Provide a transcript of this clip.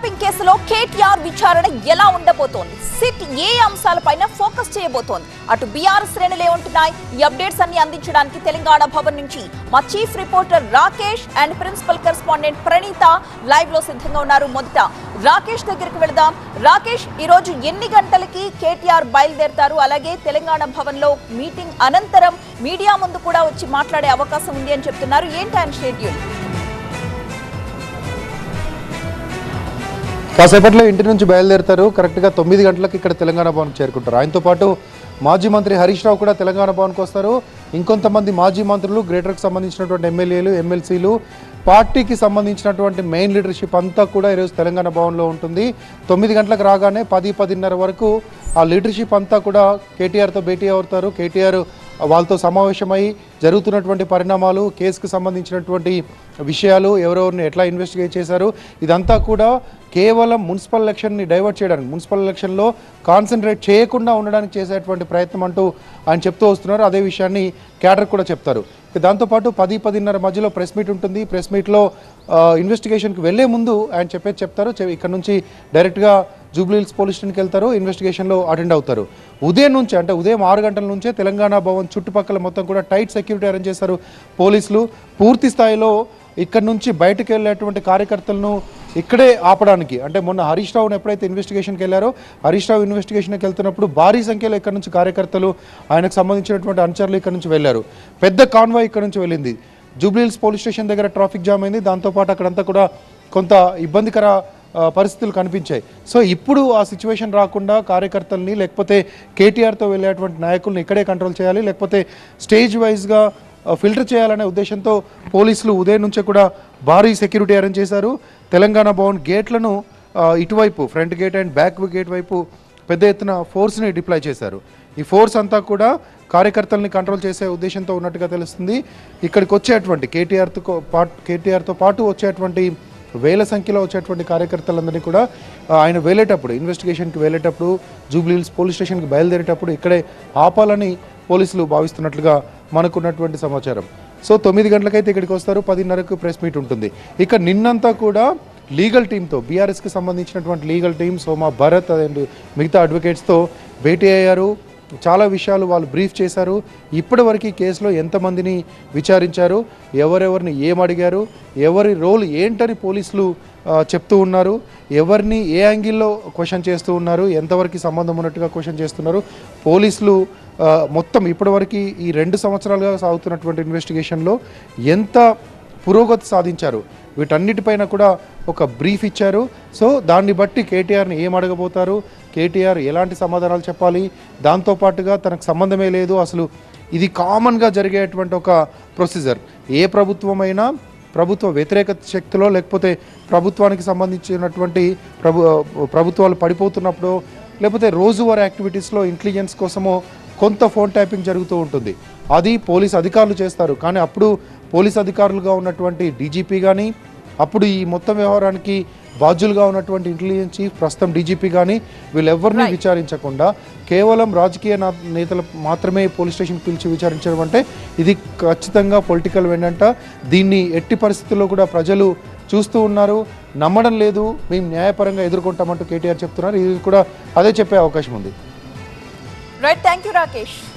Kidnapping కేసులో కేటీఆర్ విచారణ ఎలా ఉండబోతోంది? సిట్ ఏ అంశాలపైన ఫోకస్ చేయబోతోంది? అటు బీఆర్ఎస్ శ్రేణులు ఏమంటున్నాయి? ఈ అప్డేట్స్ అన్ని అందించడానికి తెలంగాణ భవన్ నుంచి మా chief reporter Rakesh and principal correspondent Praneetha live లో సిద్ధంగా ఉన్నారు. మొదట రాకేష్ దగ్గరికి వెళదాం. రాకేష్, ఈ రోజు ఎన్ని గంటలకి కేటీఆర్ బయలుదేరతారు? అలాగే తెలంగాణ భవన్ లో మీటింగ్ అనంతరం మీడియా ముందు కూడా వచ్చి మాట్లాడే అవకాశం ఉంది అని చెప్తున్నారు. ఏంటి ఆయన షెడ్యూల్? కాసేపట్లో ఇంటి నుంచి బయలుదేరుతారు. కరెక్ట్గా 9 గంటలకు ఇక్కడ తెలంగాణ భవన్కి చేరుకుంటారు. ఆయనతో పాటు మాజీ మంత్రి హరీష్ రావు కూడా తెలంగాణ భవన్కి వస్తారు. ఇంకొంతమంది మాజీ మంత్రులు, గ్రేటర్కి సంబంధించినటువంటి ఎమ్మెల్యేలు, ఎమ్మెల్సీలు, పార్టీకి సంబంధించినటువంటి మెయిన్ లీడర్షిప్ అంతా కూడా ఈరోజు తెలంగాణ భవన్లో ఉంటుంది. 9 గంటలకు రాగానే 10-10:30 వరకు ఆ లీడర్షిప్ అంతా కూడా కేటీఆర్తో భేటీ అవుతారు. కేటీఆర్ వాళ్ళతో సమావేశమై జరుగుతున్నటువంటి పరిణామాలు, కేసుకు సంబంధించినటువంటి విషయాలు, ఎవరెవరిని ఎట్లా ఇన్వెస్టిగేట్ చేశారు, ఇదంతా కూడా కేవలం మున్సిపల్ ఎలక్షన్ని డైవర్ట్ చేయడానికి, మున్సిపల్ ఎలక్షన్లో కాన్సన్ట్రేట్ చేయకుండా ఉండడానికి చేసేటువంటి ప్రయత్నం అంటూ ఆయన చెప్తూ వస్తున్నారు. అదే విషయాన్ని క్యాడర్ కూడా చెప్తారు. దాంతోపాటు 10-10:30 మధ్యలో ప్రెస్ మీట్ ఉంటుంది. ప్రెస్ మీట్లో ఇన్వెస్టిగేషన్కి వెళ్లే ముందు ఆయన చెప్తారు. ఇక్కడ నుంచి డైరెక్ట్గా జూబ్లీహిల్స్ పోలీస్ స్టేషన్కి వెళ్తారు. ఇన్వెస్టిగేషన్లో అటెండ్ అవుతారు. ఉదయం నుంచి, అంటే ఉదయం 6 గంటల నుంచే తెలంగాణ భవన్ చుట్టుపక్కల మొత్తం కూడా టైట్ సెక్యూరిటీ అరేంజ్ చేశారు పోలీసులు. పూర్తి స్థాయిలో ఇక్కడ నుంచి బయటకు వెళ్ళేటువంటి కార్యకర్తలను ఇక్కడే ఆపడానికి, అంటే మొన్న హరీష్ రావును ఎప్పుడైతే ఇన్వెస్టిగేషన్కి వెళ్ళారో, హరీష్ రావు ఇన్వెస్టిగేషన్కి వెళ్తున్నప్పుడు భారీ సంఖ్యలో ఇక్కడ నుంచి కార్యకర్తలు, ఆయనకు సంబంధించినటువంటి అనుచరులు ఇక్కడ నుంచి వెళ్ళారు. పెద్ద కాన్వాయ్ ఇక్కడ నుంచి వెళ్ళింది. జూబ్లీహిల్స్ పోలీస్ స్టేషన్ దగ్గర ట్రాఫిక్ జామ్ అయింది. దాంతోపాటు అక్కడంతా కూడా కొంత ఇబ్బందికర పరిస్థితులు కనిపించాయి. సో ఇప్పుడు ఆ సిచ్యువేషన్ రాకుండా కార్యకర్తల్ని, లేకపోతే కేటీఆర్తో వెళ్ళేటువంటి నాయకుల్ని ఇక్కడే కంట్రోల్ చేయాలి, లేకపోతే స్టేజ్ వైజ్గా ఫిల్టర్ చేయాలనే ఉద్దేశంతో పోలీసులు ఉదయం నుంచే కూడా భారీ సెక్యూరిటీ అరేంజ్ చేశారు. తెలంగాణ భవన్ గేట్లను ఇటువైపు front gate and back gate వైపు పెద్ద ఎత్తున ఫోర్స్ని డిప్లాయ్ చేశారు. ఈ ఫోర్స్ అంతా కూడా కార్యకర్తల్ని కంట్రోల్ చేసే ఉద్దేశంతో ఉన్నట్టుగా తెలుస్తుంది. ఇక్కడికి వచ్చేటువంటి కేటీఆర్తో పాటు వచ్చేటువంటి వేల సంఖ్యలో వచ్చేటువంటి కార్యకర్తలందరినీ కూడా ఆయన వెళ్ళేటప్పుడు, ఇన్వెస్టిగేషన్కి వెళ్ళేటప్పుడు, జూబ్లీహిల్స్ పోలీస్ స్టేషన్కి బయలుదేరేటప్పుడు ఇక్కడే ఆపాలని పోలీసులు భావిస్తున్నట్లుగా మనకున్నటువంటి సమాచారం. సో 9 గంటలకైతే ఇక్కడికి వస్తారు. 10:30కు ప్రెస్ మీట్ ఉంటుంది. ఇక నిన్నంతా కూడా లీగల్ టీంతో, బీఆర్ఎస్కి సంబంధించినటువంటి legal team, Soma Bharat and మిగతా అడ్వకేట్స్తో భేటీ అయ్యారు. చాలా విషయాలు వాళ్ళు బ్రీఫ్ చేశారు. ఇప్పటివరకు కేసులో ఎంతమందిని విచారించారు, ఎవరెవరిని ఏమడిగారు, ఎవరి రోల్ ఏంటని పోలీసులు చెప్తూ ఉన్నారు, ఎవరిని ఏ యాంగిల్లో క్వశ్చన్ చేస్తూ ఉన్నారు, ఎంతవరకు సంబంధం ఉన్నట్టుగా క్వశ్చన్ చేస్తున్నారు. పోలీసులు మొత్తం ఇప్పటివరకు ఈ 2 సంవత్సరాలుగా సాగుతున్నటువంటి ఇన్వెస్టిగేషన్లో ఎంత పురోగతి సాధించారు, వీటన్నిటిపైన కూడా ఒక బ్రీఫ్ ఇచ్చారు. సో దాన్ని బట్టి కేటీఆర్ని ఏం అడగబోతారు, కేటీఆర్ ఎలాంటి సమాధానాలు చెప్పాలి, దాంతోపాటుగా తనకు సంబంధమే లేదు, అసలు ఇది కామన్గా జరిగేటువంటి ఒక ప్రొసీజర్. ఏ ప్రభుత్వమైనా ప్రభుత్వ వ్యతిరేక శక్తిలో, లేకపోతే ప్రభుత్వానికి సంబంధించినటువంటి ప్రభుత్వాలు పడిపోతున్నప్పుడు, లేకపోతే రోజువారీ యాక్టివిటీస్లో ఇంటెలిజెన్స్ కోసమో కొంత ఫోన్ ట్యాపింగ్ జరుగుతూ ఉంటుంది. అది పోలీస్ అధికారులు చేస్తారు. కానీ అప్పుడు పోలీస్ అధికారులుగా ఉన్నటువంటి డీజీపీ కానీ, అప్పుడు ఈ మొత్తం వ్యవహారానికి బాధ్యులుగా ఉన్నటువంటి ఇంటెలిజెన్స్ చీఫ్, ప్రస్తుతం డీజీపీ కానీ, వీళ్ళెవరిని విచారించకుండా కేవలం రాజకీయ నేతలు మాత్రమే పోలీస్ స్టేషన్కి పిలిచి విచారించడం అంటే ఇది ఖచ్చితంగా పొలిటికల్ వెండంట. దీన్ని ఎట్టి పరిస్థితుల్లో కూడా ప్రజలు చూస్తూ ఉన్నారు, నమ్మడం లేదు. మేము న్యాయపరంగా ఎదుర్కొంటామంటూ కేటీఆర్ చెప్తున్నారు. ఇది కూడా అదే చెప్పే అవకాశం ఉంది. Right, thank you Rakesh.